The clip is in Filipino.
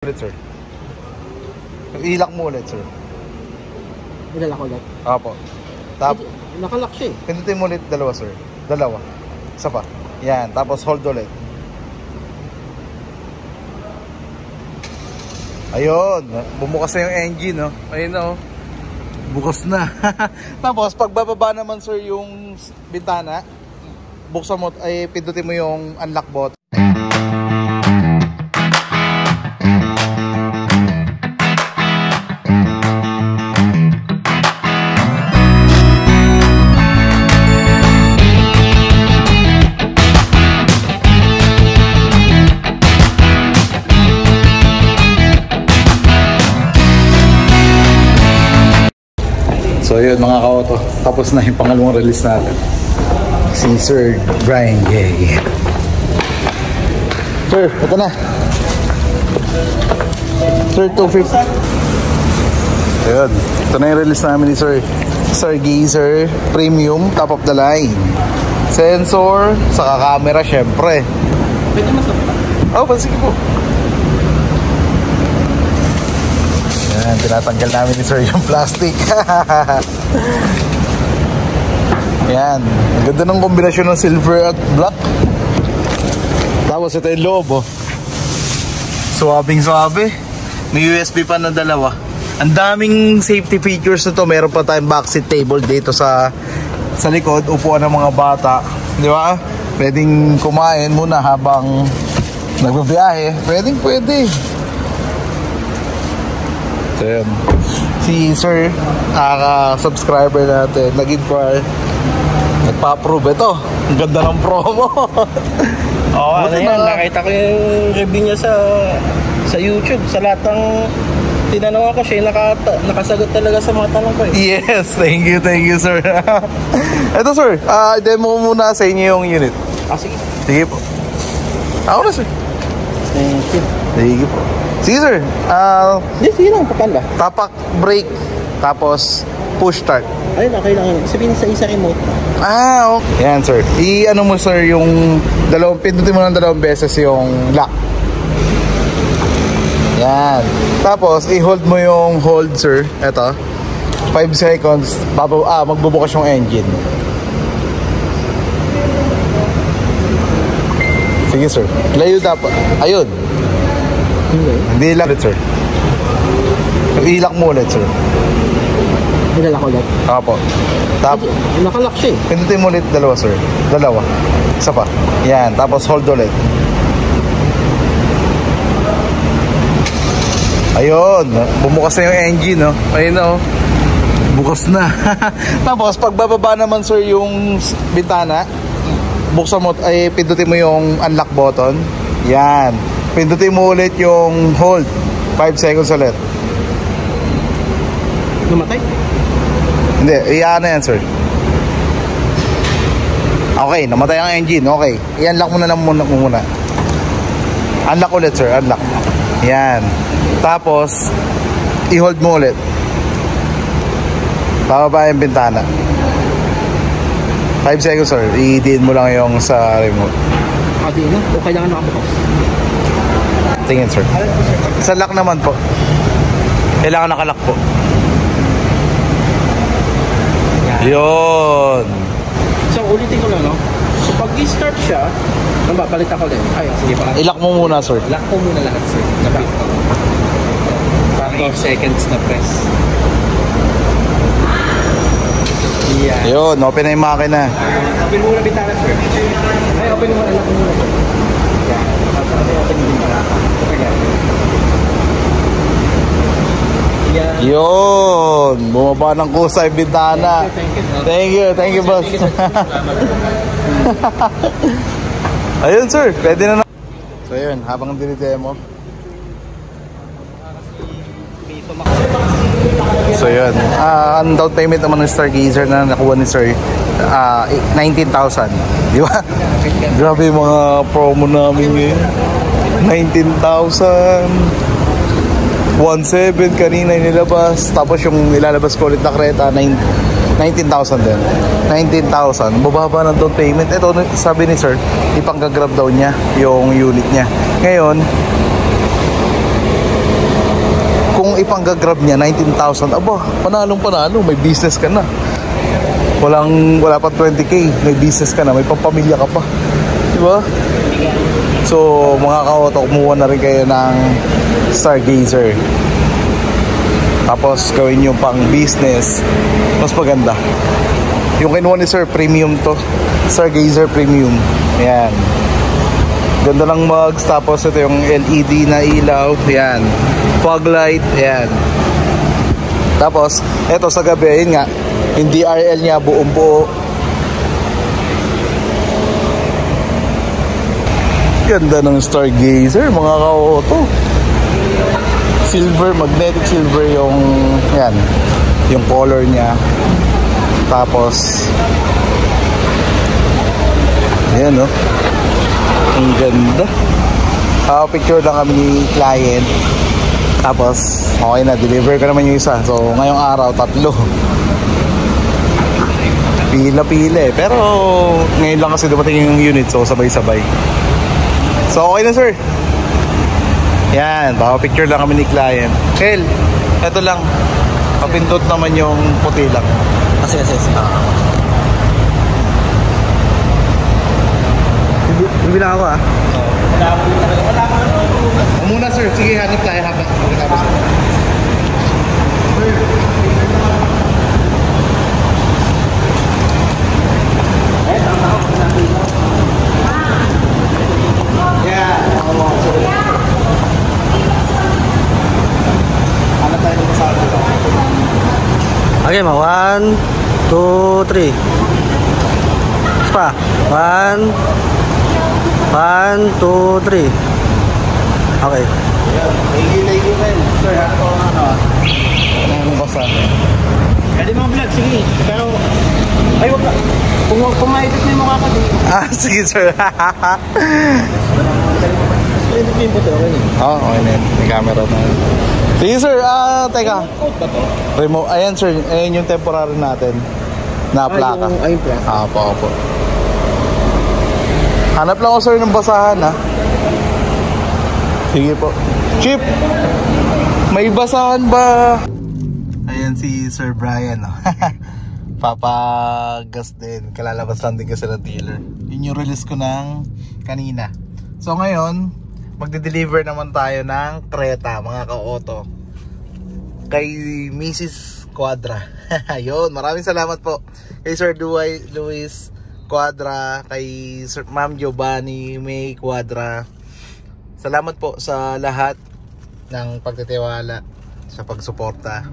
Ulit, sir. Ilak mo ulit, sir. Ilak ulit? Apo. Tapos nakalock siya eh. pindutin mo ulit dalawa, sir. Dalawa. Isa pa. Yan. Tapos hold ulit. Ayun. Bumukas na yung engine, no? Ayun na, oh. Bukas na. Tapos pagbababa naman, sir, yung bintana, buksan mo, ay pindutin mo yung unlock button. So yun mga ka-auto, tapos na yung pangalawang release natin. Si Sir Brian Gay. Sir, ito na. Sir, 250. Ayun, ito na yung release namin ni Sir. Sir Geyser Premium, top of the line. Sensor, saka camera syempre. Pwede masabta? Oh, sige po. Yan, tinatanggal namin ni Sir yung plastic. Yan, ang ganda ng kombinasyon ng silver at black. Tapos ito yung loob, oh. Swabing swabe. May USB pa na dalawa. Ang daming safety features na to. Meron pa tayong backseat table dito sa likod. Upuan ng mga bata, di ba? Pwedeng kumain muna habang nagbabiyahe. Pwede. So, yun. Si Sir, subscriber natin, nag-inquire, nagpa-approve. Ito, ang ganda ng promo. Oo, ano yan, nakita ko yung review niya sa YouTube. Sa lahat ng tinanong ako, siya nakasagot talaga sa mga tanong ko eh. Yes, thank you sir. Ito sir, demo muna sa inyo yung unit. Sige. Sige po. Ako na sir. Thank you. Sige po. Sige sir, Sige lang, paano ba? tapak brake, tapos push start. Ayun, okay lang. Sabihin sa isa remote. Okay. Yan sir, i-ano mo sir yung pindutin mo ng dalawang beses yung lock. Yan. Tapos i-hold mo yung hold sir. Ito 5 seconds, magbubukas yung engine. Sige sir, layo dapat. Ayun. Hindi lang ulit sir. Ilak mo ulit sir. Ilak ulit? Apo. Tapos nakalock siya eh. pindutin mo ulit dalawa sir. Dalawa. Isa pa. Yan. Tapos hold ulit. Ayun. Bumukas na yung engine, no? Ayun na, oh. Bukas na. Tapos pagbababa naman sir yung bintana, buksan mo, ay pindutin mo yung unlock button. Yan. Pindutin mo ulit yung hold. 5 seconds ulit. Namatay? Hindi, iyan na yan sir. Okay, namatay ang engine. Okay, i-unlock mo na lang muna. Unlock ulit sir, unlock. Yan. Tapos i-hold mo ulit. Bababa yung bintana. 5 seconds sir, i-din mo lang yung sa remote. Di na? O kailangan nakabukas? Tingin sir. Sa lock naman po. Kailangan nakalock po. Yun. So ulitin ko lang, no? So pag i-start siya, palit ako din. Ay, sige pa. I-lock mo muna sir. Lock ko muna lahat sir. Lock ko. Parang 8 seconds na press. Yeah. Yun, open na yung makina. Open muna bintana sir. Ay, open muna. Lock muna. Yeah. Open muna. Yeah. Yun, bumaba ng kusa yung bintana. Thank you boss. Ayun sir, pwede na. So yun, habang dinidemo. So yun, ang down payment naman ng Star Geyser na nakuha ni sir, 19,000. Di ba? Grabe yung mga promo namin ngayon. 19,000. 1.7 kanina nilabas. Tapos yung ilalabas ko ulit na Creta 19,000 din. 19,000. Bababa ng down payment. Ito sabi ni sir, ipang-grab daw niya yung unit niya. Ngayon ipanggagrab niya 19,000. Aba, panalong panalo, may business ka na. Wala pa 20k, may business ka na, may pampamilya ka pa. Di ba? So, mga ka-auto, kumuha na rin kayo ng Stargazer. Tapos, gawin nyo pang business. Mas maganda. Yung kinuha ni Sir, premium to. Stargazer Premium. Ayan. Ganda ng mugs. Tapos, ito yung LED na ilaw. Ayan. Fog light. Ayan. Tapos, ito sa gabi, ayun nga, yung DRL niya buong buo. Ganda ng Stargazer, mga ka-auto. Silver, magnetic silver yung, yan, yung color niya. Tapos, yan, no? Ang ganda. Picture lang kami ni client. Tapos, okay na, deliver ko naman yung isa. So, ngayong araw, 3. Pila-pila eh. Pero, ngayon lang kasi dumating yung unit. So, sabay-sabay. So, okay na, sir. Yan, picture lang kami ni client. Hel, eto lang. Papindot naman yung puti lang. Sige. Hindi na ako Muna, sir. Sige, hanap tayo habang. Okay, 1, 2, 3. Pa. 1, 2, 3. Okay. Thank you, man. Sir, ako ano basa. Pwede mga vlog, sige. Pero, ay, wag ka. Kung maipit mo yung mukha ka din. Sige, sir. Maipit mo yung puto, okay. Okay na yun. May camera na. Sige, sir. Teka. Remote. Ayan, sir. Ayan yung temporary natin. Na plaka. Yung plaka. Opo. Hanap lang ako, sir, ng basahan, ha. Sige po. Chip! May basahan ba? Ayan si Sir Brian, no? Papagas din. Kalalabas lang din kasi ng dealer. Yun yung release ko ng kanina. So ngayon, magde-deliver naman tayo ng Creta, mga ka-auto. Kay Mrs. Quadra. Yun, maraming salamat po. Kay Sir Luis Quadra, kay Sir Ma'am Giovanni May Quadra. Salamat po sa lahat ng pagtitiwala, sa pagsuporta.